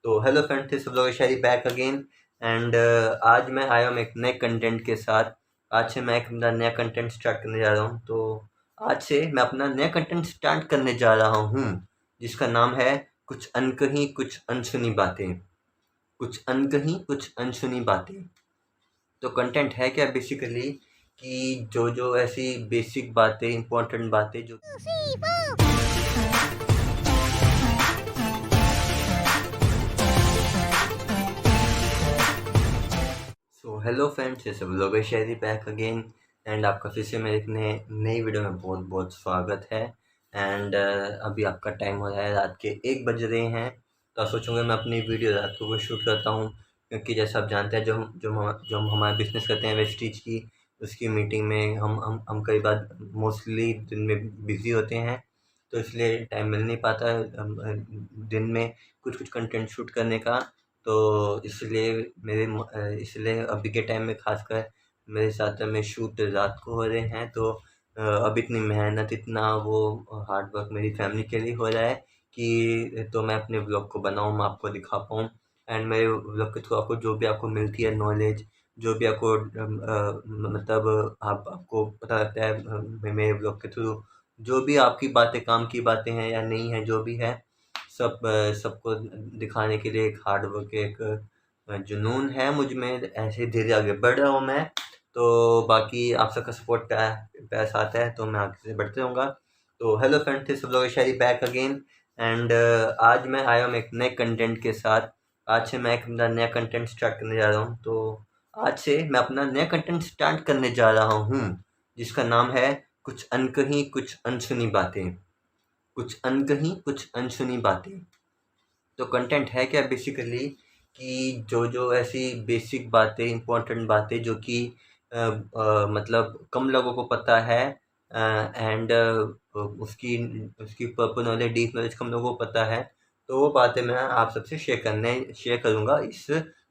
तो hello friends, this vlog Shayari back again and आज मैं आया हूँ एक नए कंटेंट के साथ। आज से मैं एक अपना नया कंटेंट स्टार्ट करने जा रहा हूँ। तो आज से मैं अपना नया कंटेंट स्टार्ट करने जा रहा हूँ जिसका नाम है कुछ अनकही कुछ अनसुनी बातें। कुछ अनकही कुछ अनसुनी बातें। तो कंटेंट है क्या बेसिकली कि जो जो ऐसी बेसिक बातें, इंपॉर्टेंट बातें जो हेलो फ्रेंड्स, ये सब लोग शायरी बैक अगेन एंड आपका फिर से मेरे एक नई वीडियो में बहुत बहुत स्वागत है। एंड अभी आपका टाइम हो रहा है, रात के 1 बज रहे हैं। तो आप सोचोगे मैं अपनी वीडियो रात को शूट करता हूँ, क्योंकि जैसा आप जानते हैं जो हम हमारा बिजनेस करते हैं वेस्टीज की, उसकी मीटिंग में हम कई बार मोस्टली दिन में बिज़ी होते हैं। तो इसलिए टाइम मिल नहीं पाता है दिन में कुछ कंटेंट शूट करने का। तो इसलिए इसलिए अभी के टाइम में ख़ासकर मेरे साथ में शूट रात को हो रहे हैं। तो अब इतनी मेहनत, इतना वो हार्ड वर्क मेरी फैमिली के लिए हो रहा है कि तो मैं अपने व्लॉग को बनाऊँ, मैं आपको दिखा पाऊँ। एंड मेरे व्लॉग के थ्रू आपको जो भी आपको मिलती है नॉलेज, जो भी आपको मतलब आपको पता लगता है मेरे व्लॉग के थ्रू, जो भी आपकी बातें काम की बातें हैं या नहीं हैं, जो भी है सबको दिखाने के लिए एक हार्ड वर्क, एक जुनून है मुझ में। ऐसे धीरे आगे बढ़ रहा हूँ मैं। तो बाकी आप सबका सपोर्ट प्यार साथ है तो मैं आगे से बढ़ते रहूँगा। तो hello friends, this vlog Shayari back again and आज मैं आया हूँ एक नए कंटेंट के साथ। आज से मैं एक अपना नया कंटेंट स्टार्ट करने जा रहा हूँ। तो आज से मैं अपना नया कंटेंट स्टार्ट करने जा रहा हूँ जिसका नाम है कुछ अनकही कुछ अनसुनी बातें। कुछ अनकही कुछ अनसुनी बातें। तो कंटेंट है क्या बेसिकली कि जो जो ऐसी बेसिक बातें, इंपॉर्टेंट बातें जो कि मतलब कम लोगों को पता है एंड उसकी उसकी प्रॉपर नॉलेज, डीप नॉलेज कम लोगों को पता है। तो वो बातें मैं आप सबसे शेयर करूँगा इस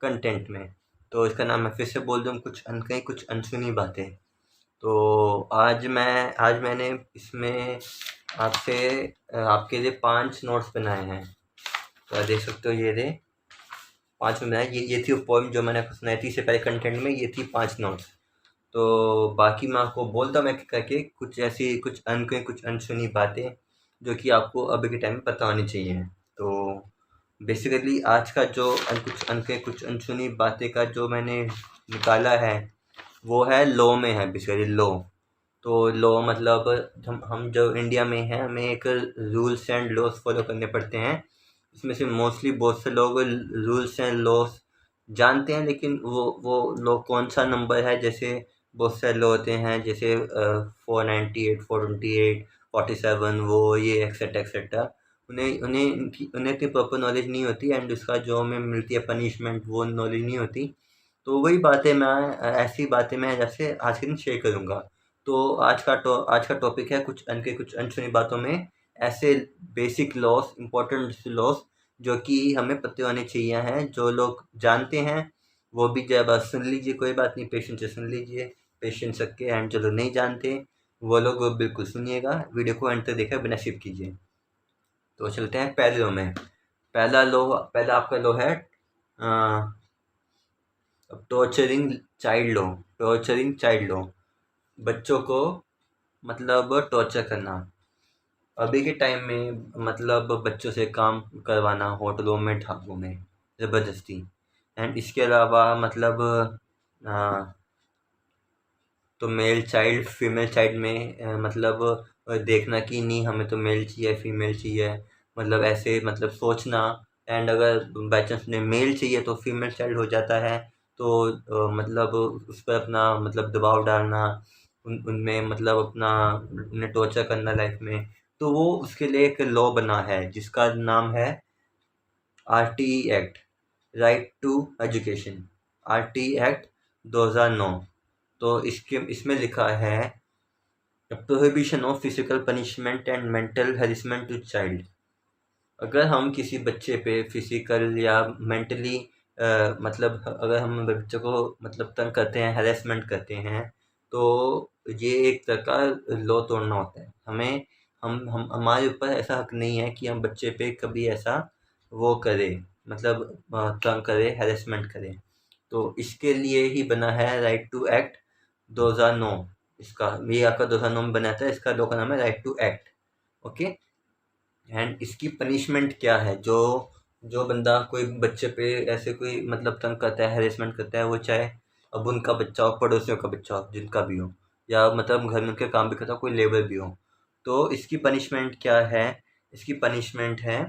कंटेंट में। तो इसका नाम मैं फिर से बोल दूँ, कुछ अनकही कुछ अनसुनी बातें। तो आज मैंने इसमें आपसे आपके लिए 5 नोट्स बनाए हैं। तो आप देख सकते हो, ये रहे 5 में बनाए। ये थी वो पोएम जो मैंने आपको सुनाई थी इससे पहले कंटेंट में, ये थी 5 नोट्स। तो बाकी मैं आपको बोलता मैं करके कुछ ऐसी कुछ अनकही कुछ अनसुनी बातें जो कि आपको अभी के टाइम में पता होनी चाहिए। तो बेसिकली आज का जो कुछ अनकही कुछ अनसुनी बातें का जो मैंने निकाला है वो है लॉ में है, बेसिकली लॉ। तो लॉ मतलब हम जो इंडिया में हैं, हमें एक रूल्स एंड लॉज फॉलो करने पड़ते हैं। इसमें से मोस्टली बहुत से लोग रूल्स एंड लॉज जानते हैं, लेकिन वो लॉ कौन सा नंबर है, जैसे बहुत सारे लॉ होते हैं जैसे 498, 428, 47, वो ये एक्सेट्रा एक्सेट्रा। उन्हें इतनी प्रॉपर नॉलेज नहीं होती एंड उसका जो हमें मिलती है पनिशमेंट वो नॉलेज नहीं होती। तो वही बातें मैं ऐसी बातें मैं जैसे आज के दिन शेयर करूँगा। तो आज का टॉपिक है कुछ कुछ अनसुनी बातों में ऐसे बेसिक लॉस, इम्पोर्टेंट लॉस जो कि हमें पता होने चाहिए हैं। जो लोग जानते हैं वो भी जब सुन लीजिए, कोई बात नहीं, पेशेंस से सुन लीजिए, पेशेंस रख के। एंड जो लोग नहीं जानते वो लोग बिल्कुल सुनिएगा, वीडियो को एंड तक देखा बिना स्किप कीजिए। तो चलते हैं पहले लॉ में। पहला आपका लॉ है torturing child law. Torturing child law, बच्चों को मतलब टॉर्चर करना। अभी के टाइम में मतलब बच्चों से काम करवाना होटलों में, ढाबों में ज़बरदस्ती। एंड इसके अलावा मतलब तो मेल चाइल्ड फीमेल चाइल्ड में मतलब देखना कि नहीं हमें तो मेल चाहिए, फीमेल चाहिए, मतलब ऐसे मतलब सोचना। एंड अगर बाई चांस उन्हें मेल चाहिए तो फीमेल चाइल्ड हो जाता है। तो मतलब उस पर अपना मतलब दबाव डालना, उनमें मतलब अपना उन्हें टॉर्चर करना लाइफ में। तो वो उसके लिए एक लॉ बना है जिसका नाम है RTE act, right to education. RTE act 2009। तो इसमें लिखा है prohibition of physical punishment and mental harassment to child. अगर हम किसी बच्चे पे फिजिकल या मेंटली मतलब अगर हम बच्चों को मतलब तंग करते हैं, हैरेसमेंट करते हैं, तो ये एक तरह का लॉ तोड़ना होता है। हमें हम हमारे ऊपर ऐसा हक नहीं है कि हम बच्चे पे कभी ऐसा वो करें, मतलब तंग करे, हैरेसमेंट करे। तो इसके लिए ही बना है राइट टू एक्ट 2009। इसका ये आपका 2009 में बना था। इसका लॉ का नाम है right to act. Okay. And इसकी पनिशमेंट क्या है? जो जो बंदा कोई बच्चे पे ऐसे कोई मतलब तंग करता है, हैरेसमेंट करता है, वो चाहे अब उनका बच्चा हो, पड़ोसियों का बच्चा हो, जिनका भी हो, या मतलब घर में उनके काम भी करता हो, कोई लेबर भी हो, तो इसकी पनिशमेंट क्या है? इसकी पनिशमेंट है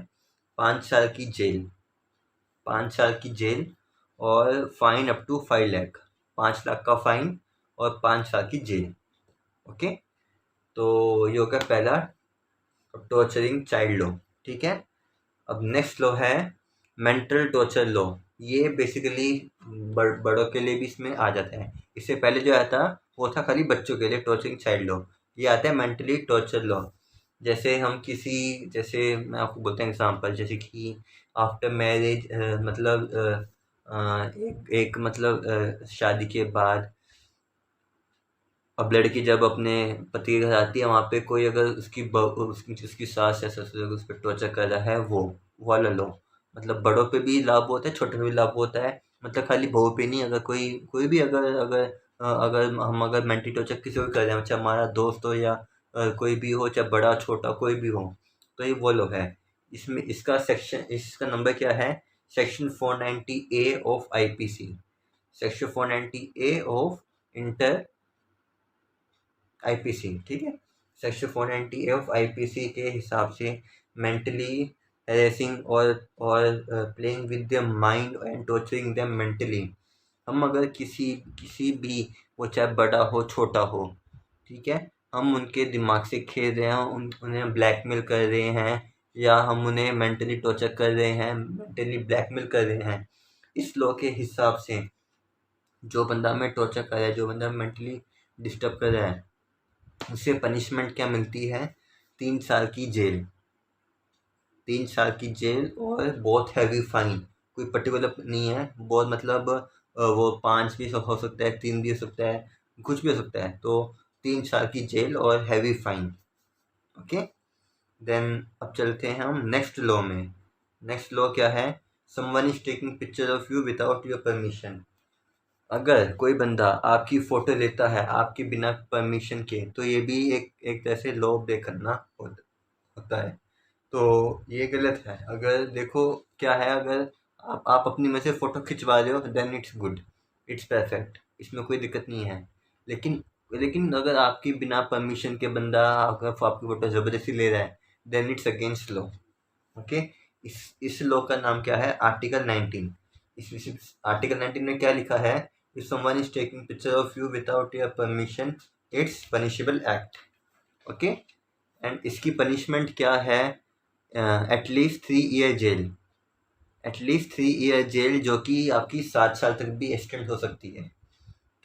5 साल की जेल। 5 साल की जेल और fine up to 5 lakh. 5 lakh का फाइन और 5 साल की जेल। ओके। तो ये होगा पहला टॉर्चरिंग चाइल्ड लॉ। ठीक है। अब नेक्स्ट लॉ है मेंटल टॉर्चर लॉ। ये बेसिकली बड़ों के लिए भी इसमें आ जाता है। इससे पहले जो आया था वो था खाली बच्चों के लिए, टॉर्चरिंग चाइल्ड लॉ। ये आता है मेंटली टॉर्चर लॉ। जैसे हम किसी, जैसे मैं आपको बोलता हूँ एग्जांपल, जैसे कि आफ्टर मैरिज, मतलब एक मतलब शादी के बाद अब लड़की जब अपने पति के घर आती है, वहाँ पे कोई अगर उसकी सास या ससुर अगर उस पर टॉर्चर कर रहा है, वो वाला लो। मतलब बड़ों पे भी लागू होता है, छोटे पे भी लागू होता है। मतलब खाली बहू पे नहीं, अगर कोई भी अगर अगर अगर हम अगर मेंटली टॉर्चर किसी को कर रहे हैं, चाहे हमारा दोस्त हो या कोई भी हो, चाहे बड़ा छोटा कोई भी हो, तो ये वो लो है। इसमें इसका नंबर क्या है? Section 490A of IPC। Section 490A of inter IPC। ठीक है। सेक्शन 490A ऑफ IPC के हिसाब से मेंटली हैरेसिंग और playing with their mind and torturing them mentally. हम अगर किसी भी, वो चाहे बड़ा हो छोटा हो, ठीक है, हम उनके दिमाग से खेल रहे हैं, उन्हें ब्लैकमेल कर रहे हैं, या हम उन्हें मेंटली टॉर्चर कर रहे हैं, मेंटली ब्लैकमेल कर रहे हैं, इस लॉ के हिसाब से जो बंदा हमें टॉर्चर कर रहा है, जो बंदा मेंटली डिस्टर्ब कर रहा है, उसे पनिशमेंट क्या मिलती है? 3 साल की जेल। 3 साल की जेल और बहुत हैवी फाइन। कोई पर्टिकुलर नहीं है, बहुत मतलब वो 5 भी हो सकता है, 3 भी हो सकता है, कुछ भी हो सकता है। तो 3 साल की जेल और हैवी फाइन। ओके। देन अब चलते हैं हम नेक्स्ट लॉ में। नेक्स्ट लॉ क्या है? Someone is taking picture of you without your permission. अगर कोई बंदा आपकी फ़ोटो लेता है आपके बिना परमिशन के, तो ये भी एक तरह से लॉ ब्रेक करना होता है। तो ये गलत है। अगर देखो क्या है, अगर आप अपनी में से फ़ोटो खिंचवा रहे हो, then it's good, it's perfect, इसमें कोई दिक्कत नहीं है। लेकिन लेकिन अगर आपकी बिना परमिशन के बंदा अगर आपकी फ़ोटो ज़बरदस्ती ले रहा है, then it's against law. Okay. इस लॉ का नाम क्या है? आर्टिकल 19। इस आर्टिकल 19 में क्या लिखा है? If someone is taking picture of you without your permission, it's punishable act. Okay. And इसकी पनिशमेंट क्या है? एटलीस्ट 3 ईयर जेल। एटलीस्ट 3 ईयर जेल, जो कि आपकी 7 साल तक भी एक्सटेंड हो सकती है।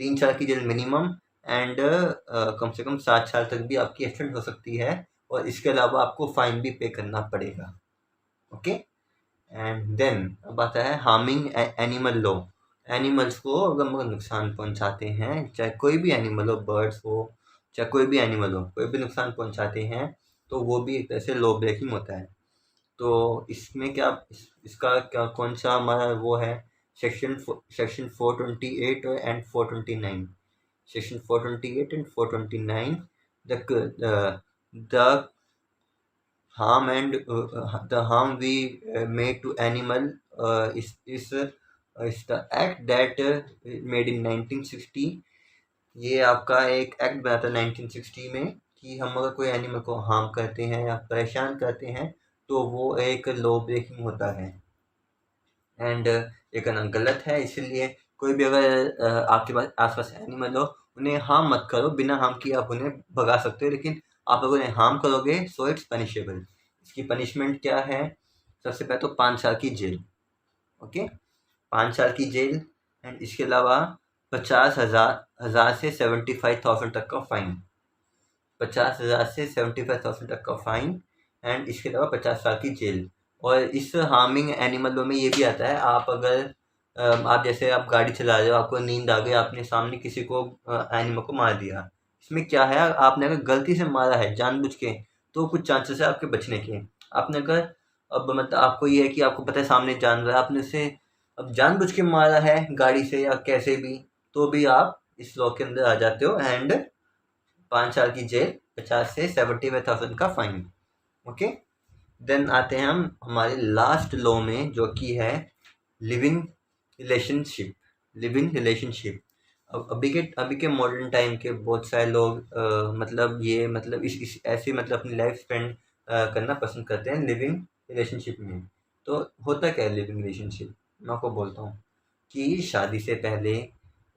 3 साल की जेल मिनिमम, एंड कम से कम 7 साल तक भी आपकी एक्सटेंड हो सकती है। और इसके अलावा आपको फाइन भी पे करना पड़ेगा। ओके। एंड देन अब आता है हार्मिंग एनिमल लॉ। एनिमल्स को अगर हम नुकसान पहुंचाते हैं, चाहे कोई भी एनिमल हो, बर्ड्स हो, चाहे कोई भी एनिमल हो, कोई भी नुकसान पहुंचाते हैं, तो वो भी एक तरह से लॉ ब्रेकिंग होता है। तो इसमें क्या इसका क्या कौन सा हमारा वो है? Section 428 and 429। Section 428 and 429। The harm and the harm we made to animal is the act that made in 1960। ये आपका एक एक्ट बना था 1960 में, कि हम अगर कोई एनिमल को हार्म करते हैं या परेशान करते हैं, तो वो एक लॉ ब्रेकिंग होता है। एंड ये करना गलत है। इसलिए कोई भी अगर आपके पास आसपास एनिमल हो, उन्हें हार्म मत करो। बिना हार्म किए आप उन्हें भगा सकते हो, लेकिन आप अगर उन्हें हार्म करोगे, सो इट्स पनिशेबल। इसकी पनिशमेंट क्या है? सबसे पहले तो 5 साल की जेल। ओके। 5 साल की जेल, एंड इसके अलावा 50,000 से 75,000 तक का फाइन। 50,000 से 75,000 तक का फाइन, एंड इसके अलावा 50 साल की जेल। और इस हार्मिंग एनिमलों में ये भी आता है, आप अगर आप जैसे आप गाड़ी चला रहे हो, आपको नींद आ गई, आपने सामने किसी को एनिमल को मार दिया। इसमें क्या है, आपने अगर गलती से मारा है जानबूझ के, तो कुछ चांसेस है आपके बचने के। आपने अगर अब मतलब आपको ये है कि आपको पता है सामने जानवर है, आपने उसे अब जानबूझ के मारा है गाड़ी से या कैसे भी, तो भी आप इस लॉ के अंदर आ जाते हो एंड 5 साल की जेल, 50 से 75,000 का फाइन। ओके, देन आते हैं हम हमारे लास्ट लॉ में, जो कि है लिविंग रिलेशनशिप। लिविंग रिलेशनशिप अब अभी के मॉडर्न टाइम के बहुत सारे लोग मतलब ये मतलब इस ऐसे मतलब अपनी लाइफ स्पेंड करना पसंद करते हैं लिविंग रिलेशनशिप में। तो होता क्या है लिविंग रिलेशनशिप, मैं आपको बोलता हूँ कि शादी से पहले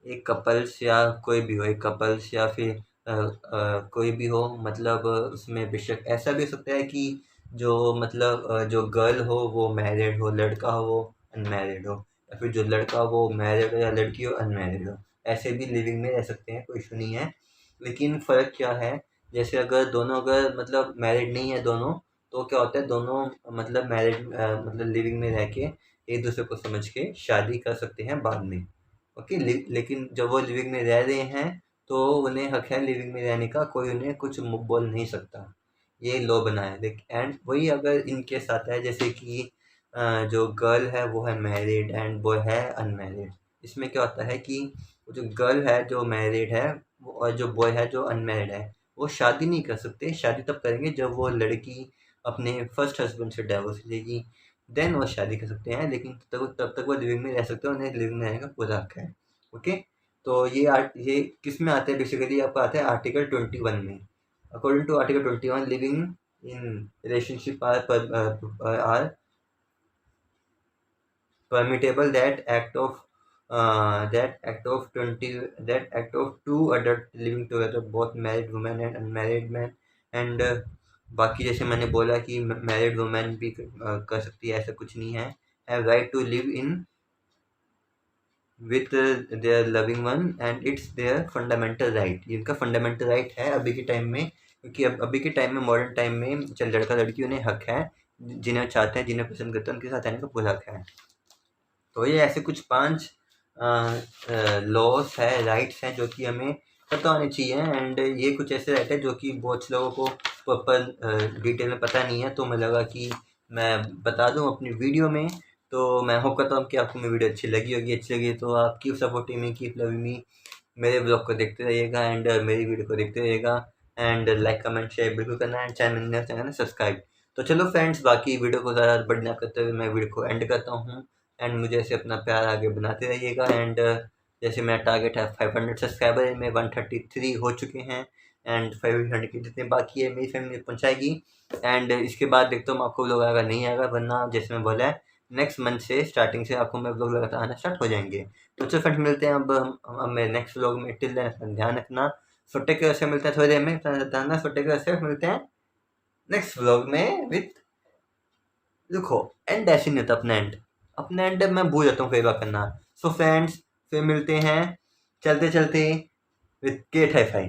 एक कपल्स या कोई भी हो, एक कपल्स या फिर कोई भी हो, मतलब उसमें बेशक ऐसा भी हो सकता है कि जो मतलब जो गर्ल हो वो मैरिड हो, लड़का हो वो अनमैरिड हो, या फिर जो लड़का हो वो मैरिड हो या लड़की हो अनमैरिड हो, ऐसे भी लिविंग में रह सकते हैं, कोई इशू नहीं है। लेकिन फ़र्क क्या है, जैसे अगर दोनों अगर मतलब मैरिड नहीं है दोनों, तो क्या होता है दोनों मतलब मैरिड मतलब लिविंग में रह के एक दूसरे को समझ के शादी कर सकते हैं बाद में। ओके, लेकिन जब वो लिविंग में रह रहे हैं तो उन्हें हक है लिविंग में रहने का, कोई उन्हें कुछ बोल नहीं सकता, ये लॉ बना है। लेकिन एंड वही अगर इनके साथ है, जैसे कि जो गर्ल है वो है मैरिड एंड बॉय है अनमैरिड, इसमें क्या होता है कि जो गर्ल है जो मैरिड है और जो बॉय है जो अनमैरिड है, वो शादी नहीं कर सकते। शादी तब करेंगे जब वो लड़की अपने फर्स्ट हस्बैंड से डाइवोर्स लेगी, देन वो शादी कर सकते हैं, लेकिन तब तक वो लिविंग में रह सकते हैं, उन्हें लिविंग में रहने का पूरा हक है। ओके, तो ये किस में आता है, बेसिकली आपका आता है आर्टिकल 21 में। According to article 21, living in relationship are permittable that act of two adults living together, both married women and unmarried men, and बाकी जैसे मैंने बोला कि मैरिड वुमेन भी कर सकती है, ऐसा कुछ नहीं है। Have right to live in with their loving one and it's their fundamental right, ये इनका फंडामेंटल राइट है अभी के टाइम में, क्योंकि अब अभी के टाइम में मॉडर्न टाइम में चल लड़का लड़की उन्हें हक है, जिन्हें चाहते हैं जिन्हें पसंद करते हैं उनके साथ रहने का पूरा हक है। तो ये ऐसे कुछ 5 लॉस है, राइट्स हैं जो कि हमें पता होने चाहिए, एंड ये कुछ ऐसे राइट है जो कि बहुत से लोगों को प्रॉपर डिटेल में पता नहीं है, तो मैं लगा कि मैं बता दूं अपनी वीडियो में। तो मैं होप करता हूँ कि आपको मेरी वीडियो अच्छी लगी होगी, अच्छी लगी तो आप keep supporting me, keep loving me, मेरे ब्लॉग को देखते रहिएगा एंड मेरी वीडियो को देखते रहिएगा, एंड लाइक कमेंट शेयर बिल्कुल करना, एंड चैनल सब्सक्राइब। तो चलो फ्रेंड्स, बाकी वीडियो को ज़्यादा बड़ी ना करते हुए मैं वीडियो को एंड करता हूँ, एंड मुझे ऐसे अपना प्यार आगे बनाते रहिएगा। एंड जैसे मेरा टारगेट है 500 सब्सक्राइबर, में 133 हो चुके हैं, एंड 500 के जितने बाकी है मेरी फैमिली पहुँचाएगी, एंड इसके बाद देखता हूँ आपको व्लॉग आएगा नहीं आएगा, वरना जैसे मैं बोला है नेक्स्ट मंथ से स्टार्टिंग से आपको मैं व्लॉग लगातार आना स्टार्ट हो जाएंगे। तो चलो फ्रेंड्स, मिलते हैं अब मेरे नेक्स्ट व्लॉग में। टिल देन अपना ध्यान रखना, छोटे के से मिलते हैं थोड़ी देर में, छोटे के से मिलते हैं नेक्स्ट व्लॉग में विथ, देखो एंड ऐसे नहीं होता अपना एंड, अपना एंड मैं भूल जाता हूँ कई बार करना। सो फ्रेंड्स, फिर मिलते हैं चलते चलते विथ केट हाई फाई।